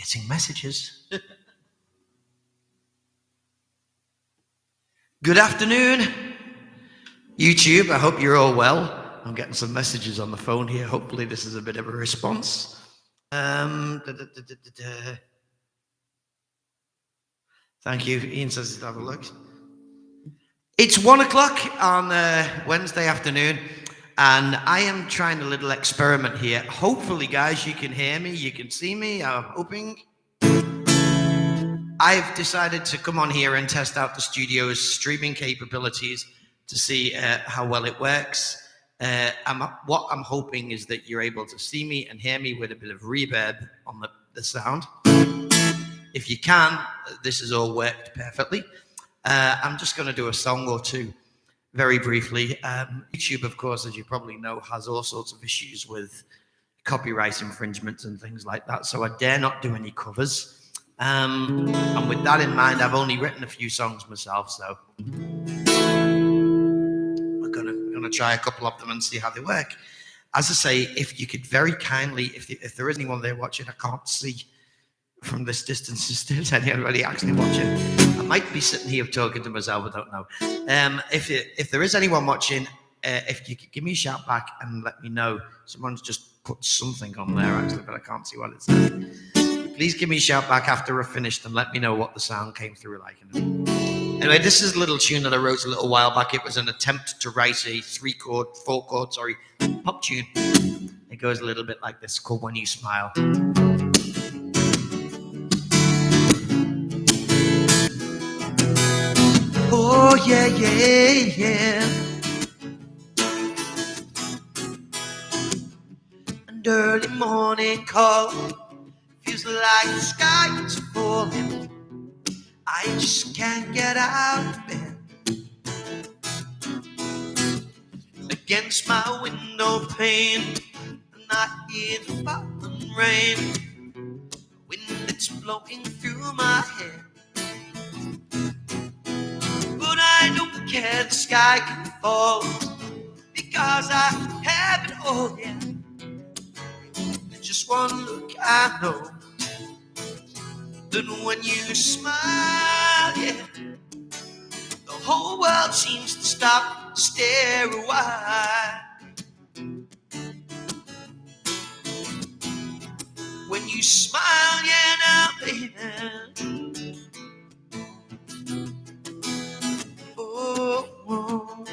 getting messages. Good afternoon, YouTube. I hope you're all well. I'm getting some messages on the phone here. Hopefully this is a bit of a response. Thank you. Ian says he'll have a look. It's 1 o'clock on Wednesday afternoon, and I am trying a little experiment here. Hopefully, guys, you can hear me. You can see me. I'm hoping. I've decided to come on here and test out the studio's streaming capabilities to see how well it works. What I'm hoping is that you're able to see me and hear me with a bit of reverb on the sound. If you can, this has all worked perfectly. I'm just going to do a song or two very briefly. YouTube, of course, as you probably know, has all sorts of issues with copyright infringements and things like that, so I dare not do any covers. And with that in mind, I've only written a few songs myself, so we're gonna try a couple of them and see how they work. As I say, if you could very kindly, if there is anyone there watching, I can't see from this distance if there's anybody actually watching. I might be sitting here talking to myself, I don't know. If there is anyone watching, if you could give me a shout back and let me know. Someone's just put something on there actually, but I can't see what it says. Please give me a shout back after I've finished and let me know what the sound came through like. Anyway, this is a little tune that I wrote a little while back. It was an attempt to write a four chord, pop tune. It goes a little bit like this, called When You Smile. Oh, yeah, yeah, yeah. An early morning call. Feels like the sky is falling. I just can't get out of bed. Against my window pane, and I hear the falling rain. Wind that's blowing through my hair. But I don't care, the sky can fall, because I have it all, yeah. Just one look, I know that when you smile, yeah, the whole world seems to stop, stare a while. When you smile, yeah, now, baby. Oh, oh.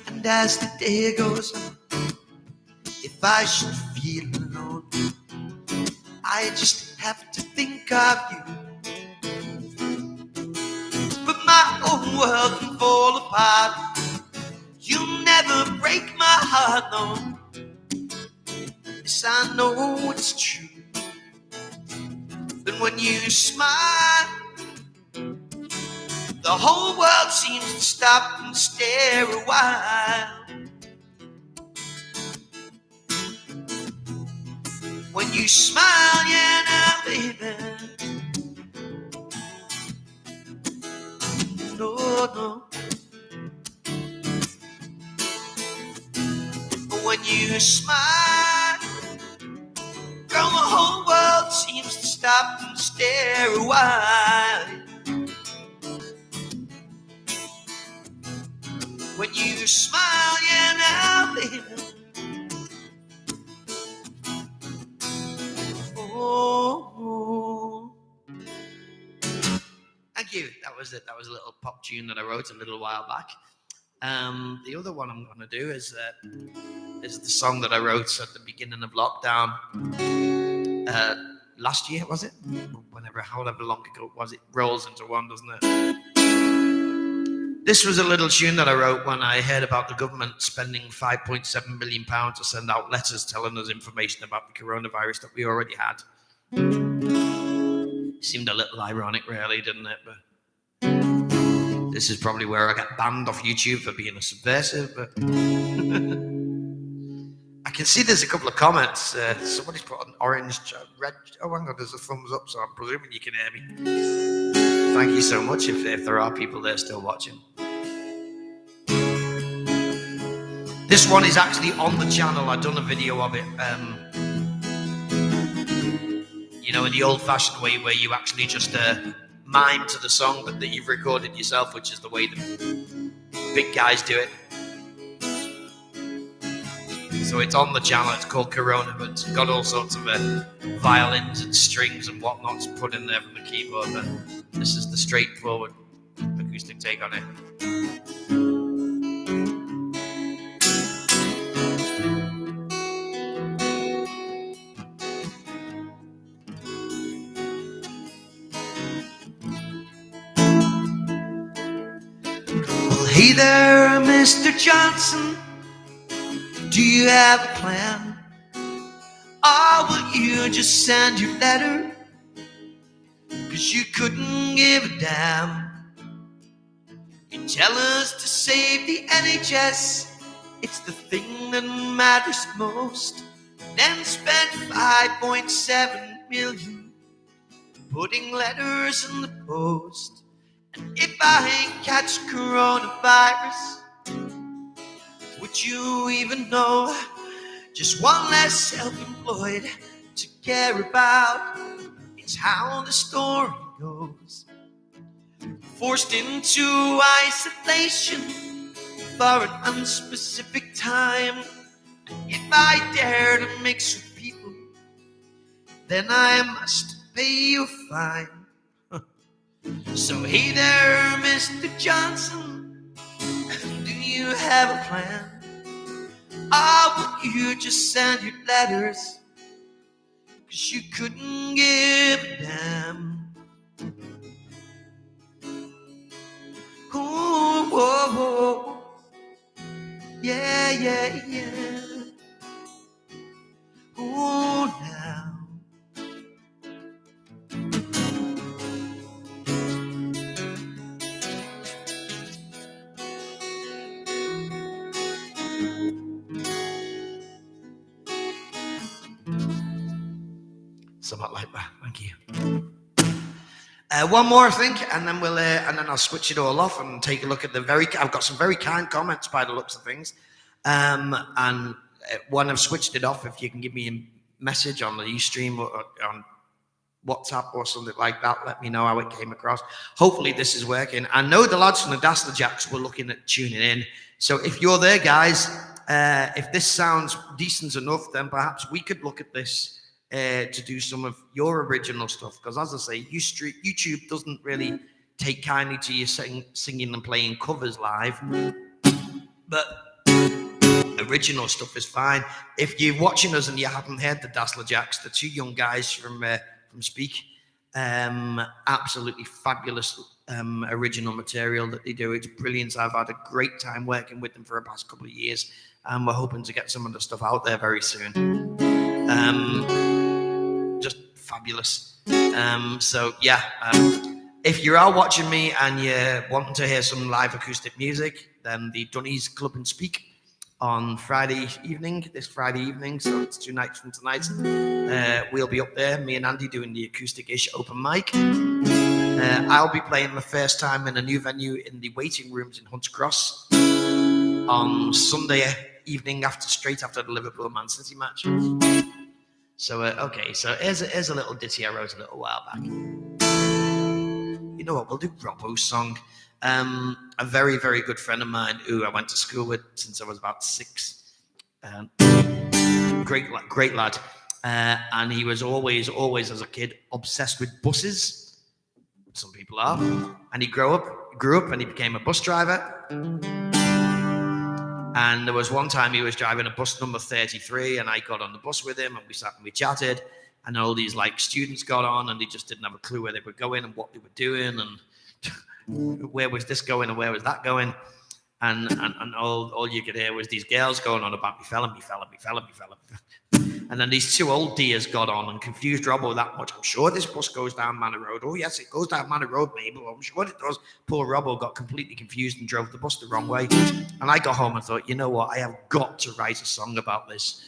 And as the day goes on, if I should feel alone, I just have to think of you. But my whole world can fall apart. You'll never break my heart, no. Yes, I know it's true. That when you smile, the whole world seems to stop and stare a while. When you smile, yeah, now, baby. No, no. When you smile, girl, the whole world seems to stop and stare a while. When you smile, yeah, now, baby. Oh. Thank you. That was it. That was a little pop tune that I wrote a little while back. The other one I'm going to do is the song that I wrote at the beginning of lockdown last year, was it? However long ago was it? Rolls into one, doesn't it? This was a little tune that I wrote when I heard about the government spending £5.7 million to send out letters telling us information about the coronavirus that we already had. It seemed a little ironic, really, didn't it? But this is probably where I got banned off YouTube for being a subversive. But I can see there's a couple of comments. Somebody's put an orange, red. Oh, hang on, there's a thumbs up, so I'm presuming you can hear me. Thank you so much if there are people there still watching. This one is actually on the channel. I've done a video of it. You know, in the old-fashioned way where you actually just mime to the song, but that you've recorded yourself, which is the way the big guys do it. So it's on the channel. It's called Corona, but it's got all sorts of violins and strings and whatnots put in there from the keyboard. But this is the straightforward acoustic take on it. Well, hey there, Mr. Johnson. Do you have a plan? Or will you just send your letter? 'Cause you couldn't give a damn. You tell us to save the NHS, it's the thing that matters most. Then spend 5.7 million putting letters in the post. And if I catch coronavirus, would you even know? Just one less self-employed to care about. It's how the story goes. Forced into isolation for an unspecific time. And if I dare to mix with people, then I must pay you a fine. So hey there, Mr. Johnson, do you have a plan? Or will you just send your letters? 'Cause you couldn't give a damn. Ooh, whoa, whoa. Yeah, yeah, yeah. Ooh, now. Somewhat like that. Thank you. One more, I think, and then I'll switch it all off and take a look at I've got some very kind comments by the looks of things. And when I've switched it off, if you can give me a message on the Ustream or on WhatsApp or something like that, let me know how it came across. Hopefully this is working. I know the lads from the Dassler Jacks were looking at tuning in. So if you're there, guys, if this sounds decent enough, then perhaps we could look at this to do some of your original stuff, because as I say, YouTube doesn't really take kindly to you singing and playing covers live, but original stuff is fine. If you're watching us and you haven't heard the Dassler Jacks, the two young guys from Speak, absolutely fabulous original material that they do. It's brilliant. I've had a great time working with them for the past couple of years, and we're hoping to get some of the stuff out there very soon. Just fabulous. So yeah, if you are watching me and you're wanting to hear some live acoustic music, then the Dunnies Club and Speak on this Friday evening, so it's 2 nights from tonight, we'll be up there, me and Andy, doing the acoustic-ish open mic. I'll be playing the first time in a new venue in the waiting rooms in Hunts Cross on Sunday evening, straight after the Liverpool Man City match. So okay, so here's a little ditty I wrote a little while back. You know what, we'll do Robbo's song. A very, very good friend of mine who I went to school with since I was about 6. Great lad. And he was always as a kid obsessed with buses. Some people are. And he grew up and he became a bus driver. And there was one time he was driving a bus number 33, and I got on the bus with him, and we sat and we chatted, and all these students got on, and they just didn't have a clue where they were going and what they were doing, and where was this going and where was that going, and all you could hear was these girls going on about me fella. And then these 2 old dears got on and confused Robbo that much. I'm sure this bus goes down Manor Road. Oh, yes, it goes down Manor Road, Mabel. I'm sure it does. Poor Robbo got completely confused and drove the bus the wrong way. And I got home and thought, you know what? I have got to write a song about this.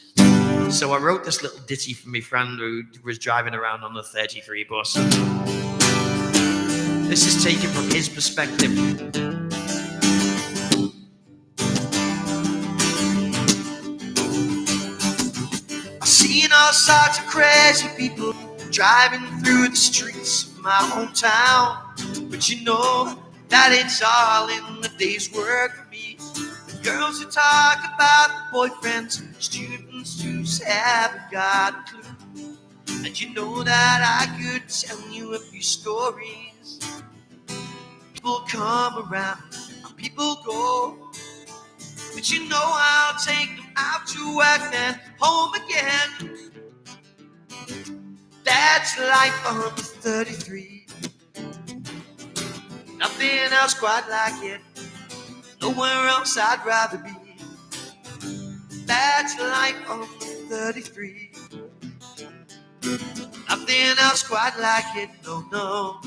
So I wrote this little ditty for my friend who was driving around on the 33 bus. This is taken from his perspective. Seen all sorts of crazy people driving through the streets of my hometown. But you know that it's all in the day's work for me. The girls who talk about boyfriends, students who haven't got a clue. And you know that I could tell you a few stories. People come around and people go, but you know I'll take them out to work and home again. That's life on the 33. Nothing else quite like it. Nowhere else I'd rather be. That's life on the 33. Nothing else quite like it, no, no.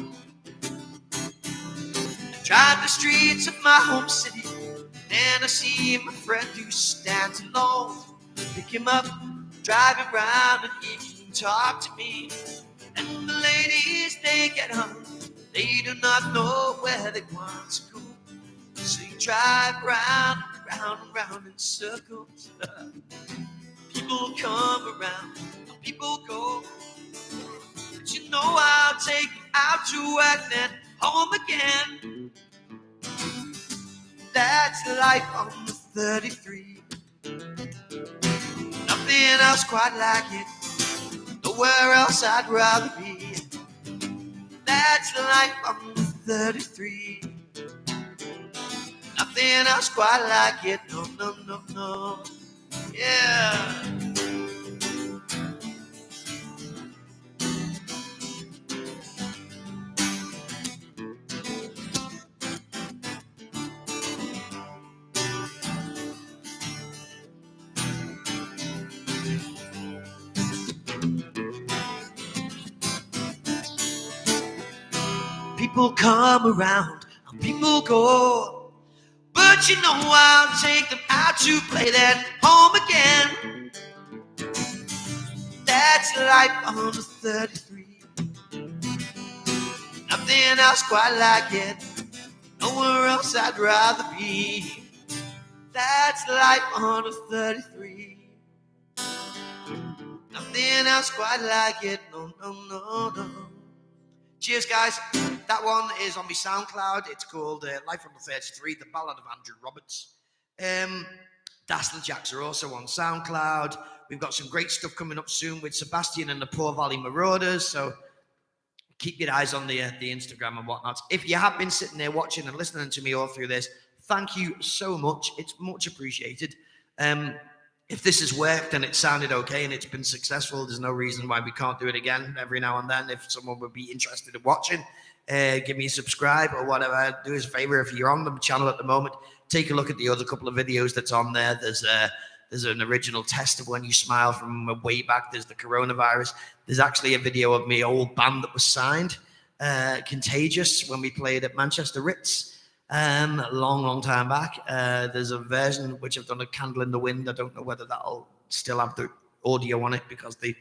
I drive the streets of my home city, then I see my friend who stands alone. Pick him up, drive him round, and he can talk to me. And the ladies, they get home, they do not know where they want to go. So you drive round and round and round in circles. People come around, people go. But you know I'll take them out to work then home again. That's life on the 33. Nothing else quite like it. Nowhere else I'd rather be. That's life on the 33. Nothing else quite like it. No, no, no, no. Yeah. People come around and people go, but you know I'll take them out to play that home again. That's life on the 33. Nothing else quite like it. Nowhere else I'd rather be. That's life on the 33. Nothing else quite like it. No, no, no, no. Cheers, guys. That one is on my SoundCloud. It's called Life on the 33, The Ballad of Andrew Roberts. Dazzler Jacks are also on SoundCloud. We've got some great stuff coming up soon with Sebastian and the Poor Valley Marauders. So keep your eyes on the Instagram and whatnot. If you have been sitting there watching and listening to me all through this, thank you so much. It's much appreciated. If this has worked and it sounded okay and it's been successful, there's no reason why we can't do it again every now and then. If someone would be interested in watching, give me a subscribe or whatever. Do us a favor, if you're on the channel at the moment, take a look at the other couple of videos that's on there. There's an original test of When You Smile from way back. There's the coronavirus. There's actually a video of my old band that was signed, Contagious, when we played at Manchester Ritz. A long time back. There's a version which I've done, a Candle in the Wind. I don't know whether that'll still have the audio on it because they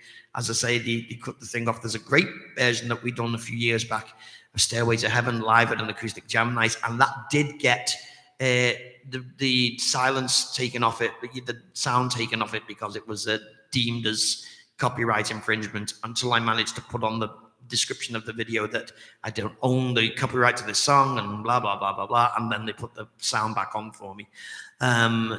cut the thing off. There's a great version that we done a few years back, a Stairway to Heaven live at an acoustic jam night, and that did get the silence taken off it, the sound taken off it, because it was deemed as copyright infringement, until I managed to put on the description of the video that I don't own the copyright to this song and blah blah blah blah blah, and then they put the sound back on for me.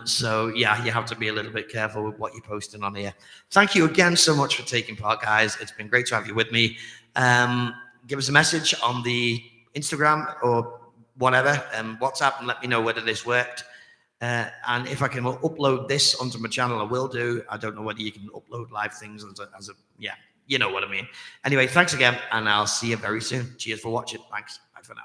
So yeah, you have to be a little bit careful with what you're posting on here. Thank you again so much for taking part, guys. It's been great to have you with me. Give us a message on the Instagram or whatever, WhatsApp, and let me know whether this worked. And if I can upload this onto my channel, I will do. I don't know whether you can upload live things as a yeah. You know what I mean. Anyway, thanks again, and I'll see you very soon. Cheers for watching. Thanks. Bye for now.